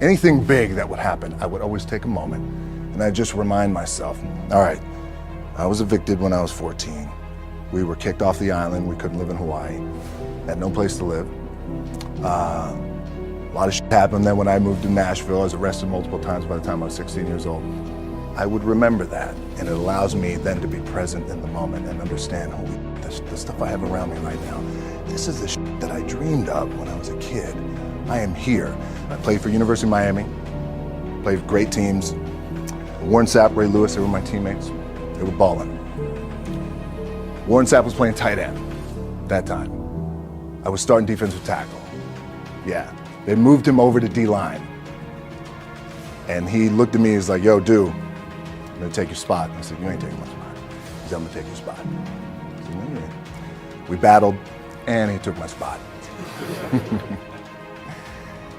anything big that would happen, I would always take a moment and I'd just remind myself, all right, I was evicted when I was 14. We were kicked off the island. We couldn't live in Hawaii. Had no place to live. A lot of shit happened then when I moved to Nashville. I was arrested multiple times by the time I was 16 years old. I would remember that, and it allows me then to be present in the moment and understand, holy, the stuff I have around me right now, this is the shit that I dreamed of when I was a kid. I am here. I played for University of Miami, played for great teams. Warren Sapp, Ray Lewis, they were my teammates. They were balling. Warren Sapp was playing tight end that time. I was starting defensive tackle. Yeah, they moved him over to D-line. And he looked at me, he's like, yo, dude, I'm gonna take your spot. And I said, you ain't taking my spot. He said, I'm gonna take your spot. I said, no, you ain't. We battled, and he took my spot.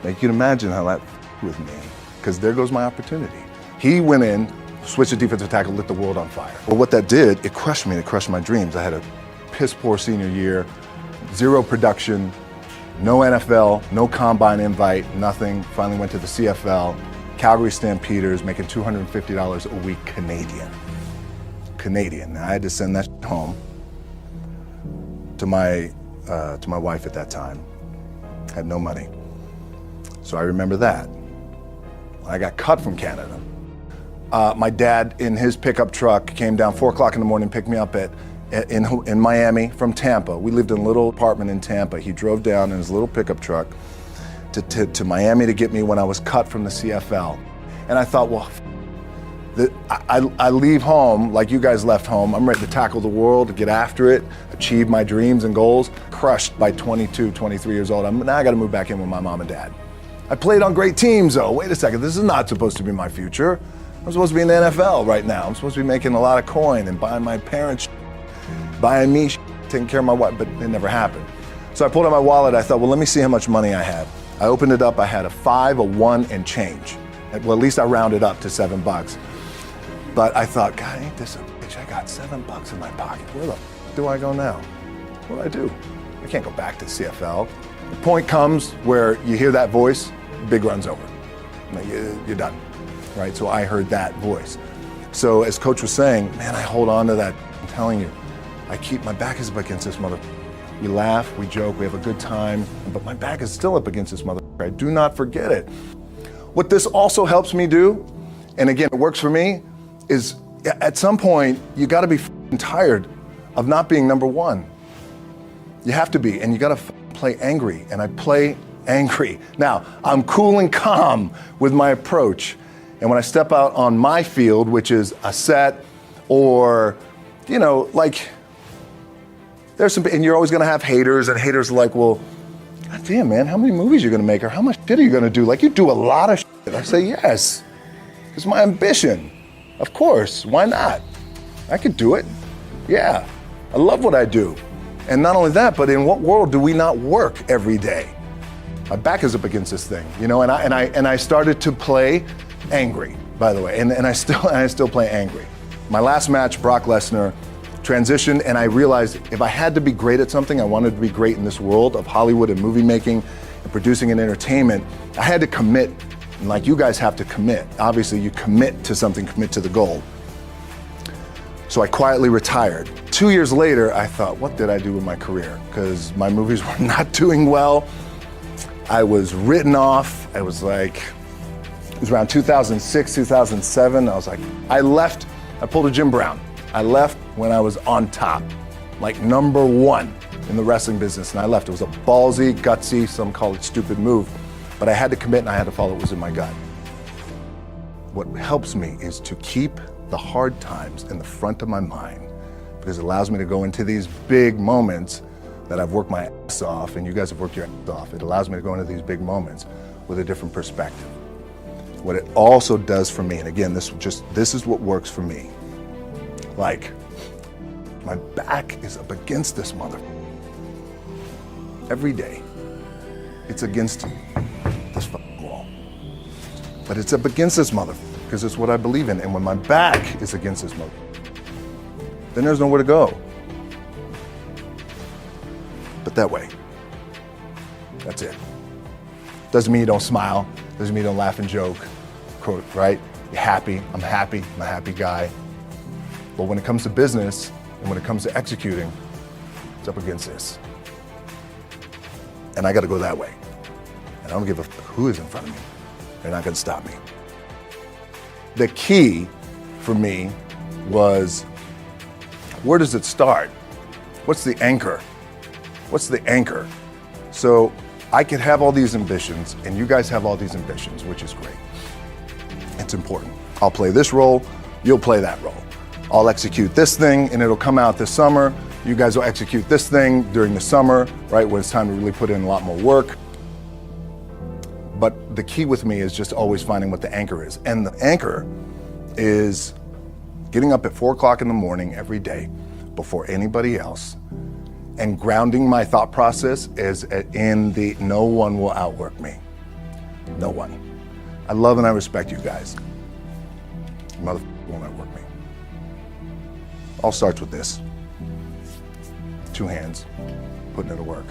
Now you can imagine how that with me, because there goes my opportunity. He went in, switched to defensive tackle, lit the world on fire. But what that did, it crushed me, it crushed my dreams. I had a piss poor senior year, zero production, no NFL, no combine invite, nothing. Finally went to the CFL, Calgary Stampeders, making $250 a week Canadian. Now I had to send that home to my wife at that time. Had no money. So I remember that. I got cut from Canada. My dad, in his pickup truck, came down 4 o'clock in the morning, picked me up in Miami from Tampa. We lived in a little apartment in Tampa. He drove down in his little pickup truck to Miami to get me when I was cut from the CFL. And I thought, well, I leave home like you guys left home. I'm ready to tackle the world, to get after it, achieve my dreams and goals. Crushed by 22, 23 years old. Now I got to move back in with my mom and dad. I played on great teams, though. Wait a second, this is not supposed to be my future. I'm supposed to be in the NFL right now. I'm supposed to be making a lot of coin and buying my parents, buying me, taking care of my wife, but it never happened. So I pulled out my wallet. I thought, well, let me see how much money I have. I opened it up. I had a 5, a 1, and change. Well, at least I rounded up to $7. But I thought, God, ain't this a bitch? I got $7 in my pocket. Where the f do I go now? What do I do? I can't go back to CFL. The point comes where you hear that voice, big run's over. You're done. Right, so I heard that voice. So as Coach was saying, man, I hold on to that. I'm telling you, my back is up against this mother. We laugh, we joke, we have a good time, but my back is still up against this mother. I do not forget it. What this also helps me do, and again, it works for me, is at some point, you gotta be tired of not being number one. You have to be, and you gotta play angry, and I play angry. Now, I'm cool and calm with my approach. And when I step out on my field, which is a set or, you know, like, there's some, and you're always gonna have haters, and haters are like, well, God damn, man, how many movies are you gonna make, or how much shit are you gonna do? Like, you do a lot of shit. I say, yes, it's my ambition. Of course, why not? I could do it. Yeah, I love what I do. And not only that, but in what world do we not work every day? My back is up against this thing, you know, and I started to play angry, by the way, and I still play angry. My last match, Brock Lesnar, transitioned, and I realized if I had to be great at something, I wanted to be great in this world of Hollywood and movie making and producing and entertainment, I had to commit, and like you guys have to commit. Obviously, you commit to something, commit to the goal. So I quietly retired. 2 years later, I thought, what did I do with my career? Because my movies were not doing well. I was written off. I was like, it was around 2006, 2007. I was like, I left, I pulled a Jim Brown. I left when I was on top, like number one in the wrestling business, and I left. It was a ballsy, gutsy, some call it stupid move, but I had to commit and I had to follow what was in my gut. What helps me is to keep the hard times in the front of my mind, because it allows me to go into these big moments that I've worked my ass off, and you guys have worked your ass off. It allows me to go into these big moments with a different perspective. What it also does for me, and again, this is what works for me. Like, my back is up against this mother. Every day, it's against this wall. But it's up against this mother, because it's what I believe in. And when my back is against this mother, then there's nowhere to go. But that way, that's it. Doesn't mean you don't smile. Doesn't mean you don't laugh and joke, right? You're happy. I'm happy. I'm a happy guy. But when it comes to business and when it comes to executing, it's up against this. And I got to go that way. And I don't give a who is in front of me. They're not going to stop me. The key for me was, where does it start? What's the anchor? What's the anchor? So I could have all these ambitions, and you guys have all these ambitions, which is great. It's important. I'll play this role, you'll play that role. I'll execute this thing, and it'll come out this summer. You guys will execute this thing during the summer, right, when it's time to really put in a lot more work. But the key with me is just always finding what the anchor is. And the anchor is getting up at 4 o'clock in the morning every day before anybody else and grounding my thought process is in the no one will outwork me. No one. I love and I respect you guys. Motherfucker won't outwork me. All starts with this. 2 hands, putting it to work.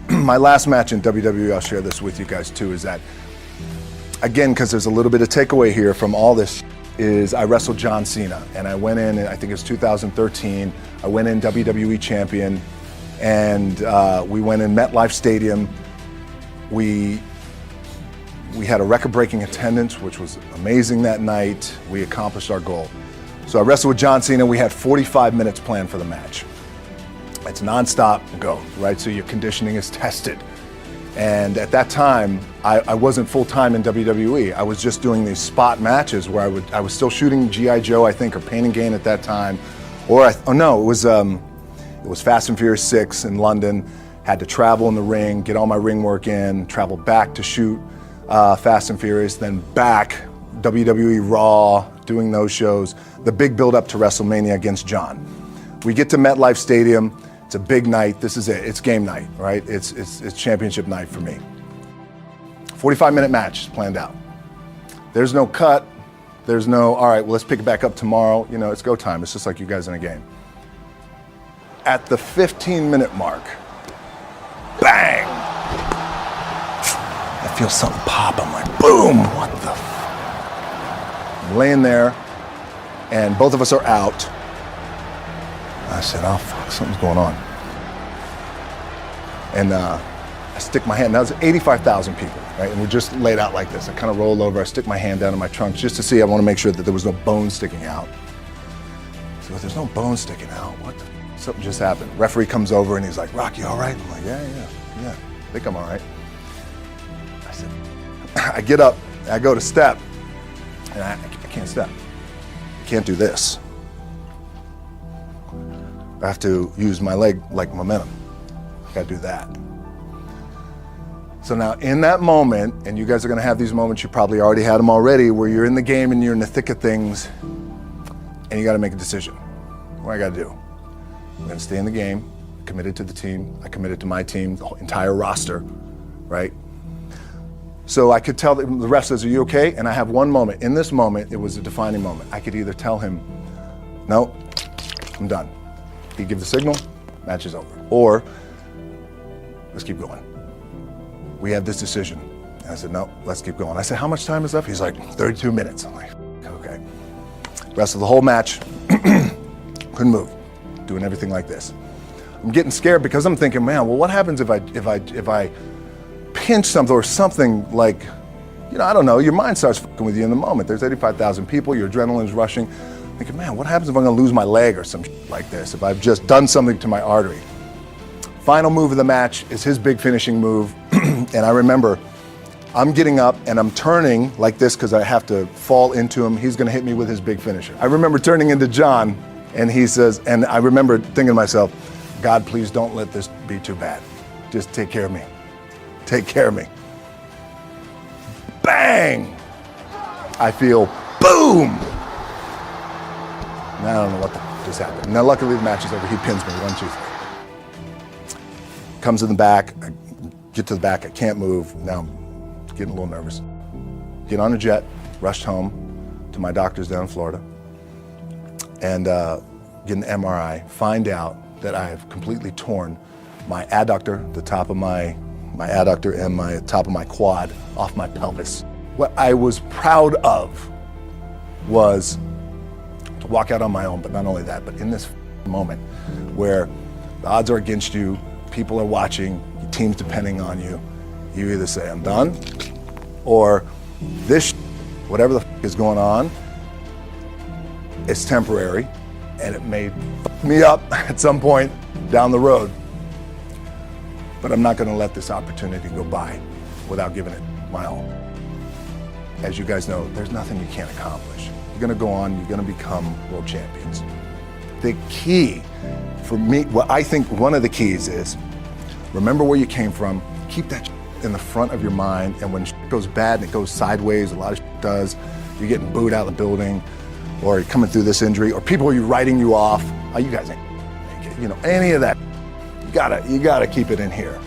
My last match in WWE, I'll share this with you guys too, is that, again, because there's a little bit of takeaway here from all this, is I wrestled John Cena, and I went in, I think it was 2013, I went in WWE champion, and we went in MetLife Stadium. We had a record-breaking attendance, which was amazing that night. We accomplished our goal. So I wrestled with John Cena. We had 45 minutes planned for the match. It's nonstop, go, right? So your conditioning is tested. And at that time, I wasn't full-time in WWE. I was just doing these spot matches where I was still shooting G.I. Joe, I think, or Pain and Gain at that time. It was Fast and Furious 6 in London. Had to travel in the ring, get all my ring work in, travel back to shoot Fast and Furious, then back, WWE Raw, doing those shows. The big build-up to WrestleMania against John. We get to MetLife Stadium. It's a big night. This is it. It's game night, right? It's championship night for me. 45-minute match planned out. There's no cut. There's no, all right, well, let's pick it back up tomorrow. You know, it's go time. It's just like you guys in a game. At the 15-minute mark, bang! I feel something pop. I'm like, boom! What the I'm laying there, and both of us are out. I said, oh, fuck, something's going on. And I stick my hand, now there's 85,000 people, right? And we're just laid out like this. I kind of roll over, I stick my hand down in my trunk just to see, I want to make sure that there was no bone sticking out. So if there's no bone sticking out, what the something just happened. Referee comes over and he's like, Rock, you all right? I'm like, yeah, I think I'm all right. I said, I get up, I go to step, and I can't step. I can't do this. I have to use my leg like momentum. I gotta do that. So now in that moment, and you guys are gonna have these moments, you probably already had them already, where you're in the game and you're in the thick of things, and you gotta make a decision. What I gotta do? I'm gonna stay in the game, committed to the team, I committed to my team, the whole entire roster, right? So I could tell the ref says, are you okay? And I have one moment. In this moment, it was a defining moment. I could either tell him, no, I'm done. He'd give the signal, match is over. Or, let's keep going. We have this decision. And I said, no, let's keep going. I said, how much time is left? He's like, 32 minutes. I'm like, okay. Rest of the whole match, couldn't move, doing everything like this. I'm getting scared because I'm thinking, man, well, what happens if I pinch something or something like, you know, I don't know, your mind starts fucking with you in the moment. There's 85,000 people, your adrenaline's rushing. Thinking, man, what happens if I'm gonna lose my leg or some shit like this, if I've just done something to my artery? Final move of the match is his big finishing move. And I remember I'm getting up and I'm turning like this because I have to fall into him. He's gonna hit me with his big finisher. I remember turning into John and he says, and I remember thinking to myself, God, please don't let this be too bad. Just take care of me. Take care of me. Bang! I feel boom! Now I don't know what just happened. Now luckily the match is over. He pins me, 1, 2, 3. Comes in the back, I get to the back, I can't move. Now I'm getting a little nervous. Get on a jet, rushed home to my doctor's down in Florida, and get an MRI, find out that I have completely torn my adductor, the top of my my adductor and my top of my quad off my pelvis. What I was proud of was to walk out on my own, but not only that, but in this moment where the odds are against you, people are watching, your team's depending on you, you either say, I'm done, or this, whatever the is going on, it's temporary, and it may fuck me up at some point down the road. But I'm not going to let this opportunity go by without giving it my all. As you guys know, there's nothing you can't accomplish. You're going to go on, you're going to become world champions. The key for me, what I think one of the keys is, remember where you came from, keep that in the front of your mind, and when shit goes bad and it goes sideways, a lot of shit does, you're getting booed out of the building, or you're coming through this injury, or people are writing you off, oh, you guys ain't make it, you know, any of that, you gotta keep it in here.